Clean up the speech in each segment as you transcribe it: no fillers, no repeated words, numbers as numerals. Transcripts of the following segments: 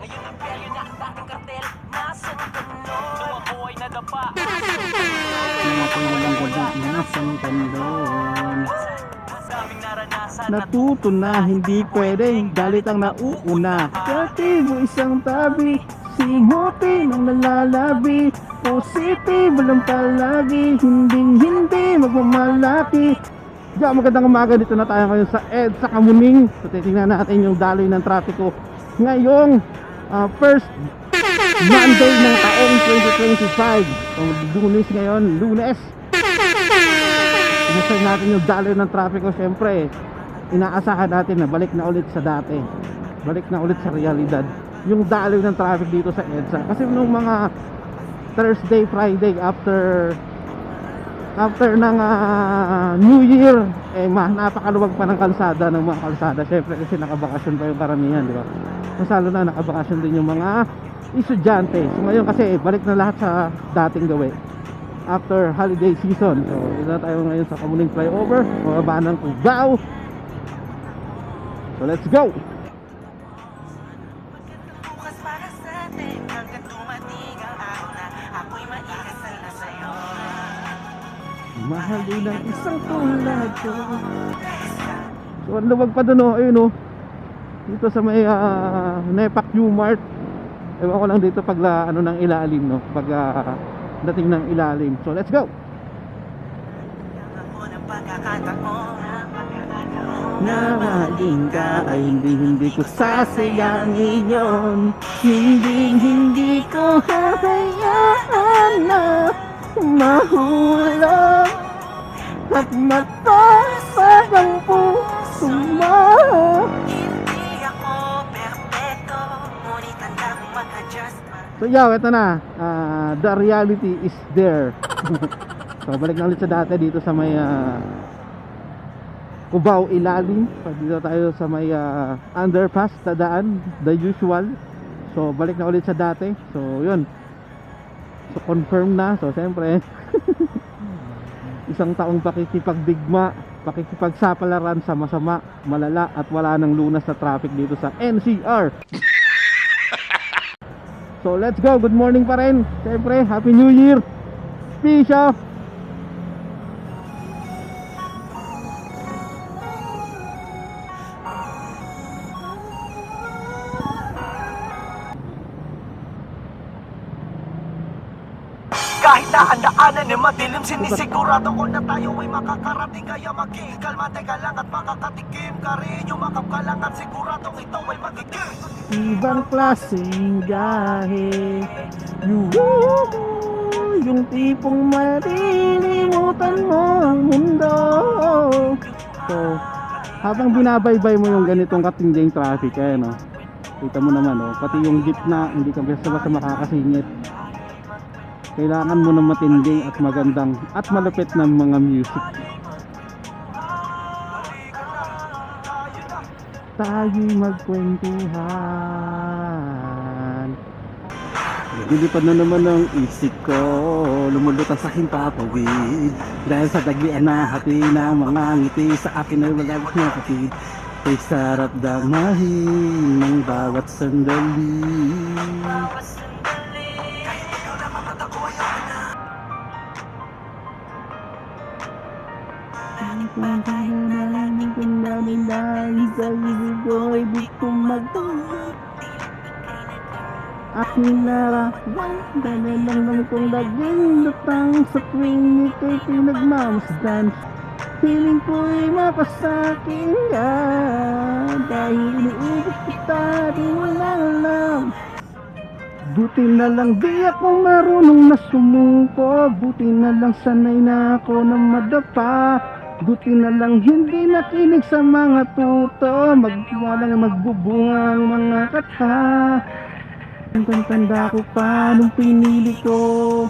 Ngayon ang peryo na ang dating kartel. Nasaan ka nun? Nung ako ay nadapa. Nung ako'y walang wala, nasan ka doon? Daming naranasan. Natuto na hindi pwedeng galit ang nauuna. Dati mo isang tabi, simuti ng nalalabi. Positive lang palagi, hindi magmamalaki. Diyan, magandang umaga, dito na tayo ngayon sa EDSA Kamuning. So titingnan natin yung daloy ng trapiko ngayong first Monday ng taong 2025. So Lunes ngayon, Lunes. Gusto natin yung daloy ng trapiko. Siyempre, inaasahan natin na balik na ulit sa dati, balik na ulit sa realidad yung daloy ng traffic dito sa EDSA. Kasi nung mga Thursday, Friday after ng New Year, napakaluwag pa ng kalsada, ng mga kalsada. Siyempre kasi nakabakasyon pa yung karamihan, di ba? Mas lalo na nakabakasyon din yung mga estudyante. So ngayon kasi balik na lahat sa dating gawin after holiday season. So dito na tayo ngayon sa Kamuning Flyover, mababa ng Cubao. So let's go! Bukas para sa atin. Hanggang dumating ang araw na ako'y maikasal na sa'yo. Mahalin ang isang tulad ko. So ang luwag pa dun, oh. Ayun, oh. Dito sa may Nepak U-Mart. Ewan ko lang dito pag ano ng ilalim, no? Pag dating ng ilalim. So let's go! Ako ng pagkakataon. Nangaging ka ay hindi ko sasayangin yun. Hindi ko hahayaan na mahulog at mataas ang puso mo. Hindi ako perfecto, ngunit tanda kong mag-adjust pa. So ito na, the reality is there. So balik na ulit sa dati dito sa may Cubao ilalim. Dito tayo sa may underpass, tadaan, the usual. So balik na ulit sa dati. So yun, so confirm na. So siyempre isang taong pakikipagdigma, pakikipagsapalaran sa masama, malala at wala nang lunas sa traffic dito sa NCR. So let's go, good morning pa rin. Siyempre, Happy New Year. Peace off. Kahit na ang daanan ay madilim, sinisigurado ko na tayo ay makakarating. Kaya maging kalmate ka lang at makakatikim ka rin. Yumakap ka lang at siguradong ito ay magiging Ibang klaseng gahe. Yung tipong malilimutan mo ang mundo. So, habang binabaybay mo yung ganitong katinding traffic, no? Kita mo naman, pati yung gitna, hindi ka basta makakasingit. Kailangan mo ng matinding at magandang at malupit ng mga music. Tayo'y magkwentuhan. Lilipad na naman ang isip ko, lumulutang sa aking papawid. Dahil sa daglian na hati na mga ngiti, sa akin ay walang nakatid. Ay sarap damahin ng bawat sandali. Aking larawan, dahil lang kong laging lutang sa tuwing ito'y pinagmamasdan. Feeling ko'y mapasakin ka, dahil iniibig kita, di mo lang alam. Buti na lang di ako marunong na sumuko, buti na lang sanay na ako na madapa. Buti na lang hindi nakinig sa mga tuto, magwalang magbubunga ang mga kata. Ang tanda ko pa nung pinili ko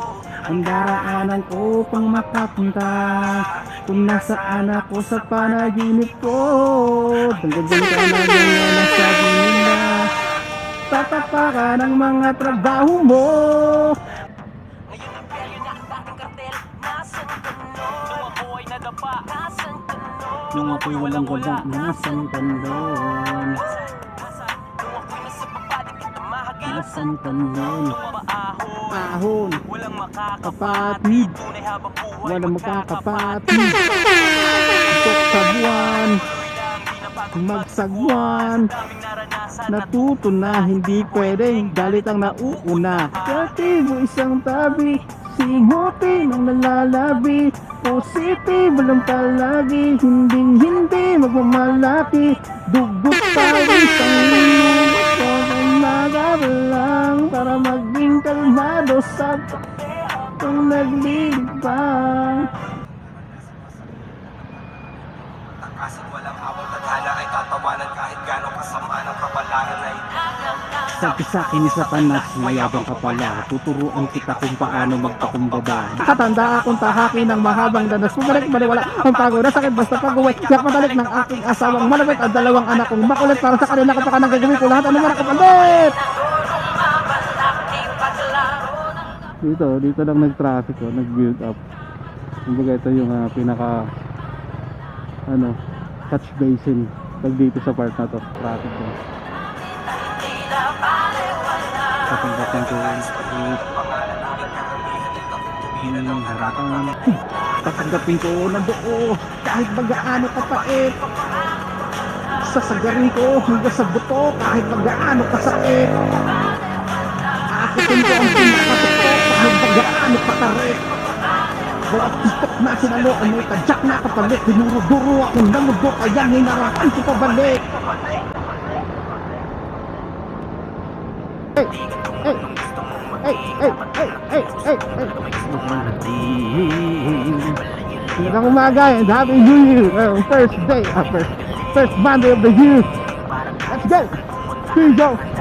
ang daraanan ko pang makapunta. Kung nasaan ako sa panaginip ko, hanggang ka na mga nasabi nila. Tatapakan ang mga trabaho mo. Ngayon ang peryo na ang dating kartel. Nasaan ka nun? Nung ako ay nadapa. Nasaan ka nun? Nung ako'y walang wala, nasan ka doon? Nung ako'y nasa papadig kita mahal. Nasaan ka nun? Maahon, Ahon, walang kapatid, makakapatid. Tunay habang buhay walang makakapatid. Tok sa buwan, magsagwan. Daming naranasan Natuto na hindi pwedeng galit ang nauuna. Kreatibo isang tabi, simuti ng nalalabi. Positive lang palagi, hindi magmamalaki. Dugot pawis ang lulot ko ng nagabalang para maging kalmado sa kung naglilibang. Takasan walang awal, tadhana ay tatawanan kahit gano'ng kasama ng kapalaran ay Sabi sa akin isa panas, mayabang ka pala. Tuturuan kita kung paano magpakumbaba. Katanda akong tahaki ng mahabang danas. Bumalik baliwala ang pagod na sakit basta pag-uwi. Yak matalik ng aking asawang malapit at dalawang anak kong makulit para sa kanila kapag nang gagawin ko lahat. Ano man ang kapalit? Dito lang nag-traffic oh, nag-build up. Kumbaga ito yung pinaka catch basin pag dito sa part na to. Traffic ko. Katanggapin ko harapan. Tatanggapin ko na buo kahit magaano kapait. Sasagarin ko hanggang sa buto kahit magaano kasakit. Aakitin ko ang pinakatuto kahit magaano katarik. Bawat tiktok na sinalo may tadyak na kapalit. Dinuro-duro akong namudo kaya hinarapan ko pabalik. Hey! Hey! Hey! Hey! Hey! Hey! Hey! Hey! Magandang umaga and Happy New Year! First day, first Monday of the year! Let's go! Here you go!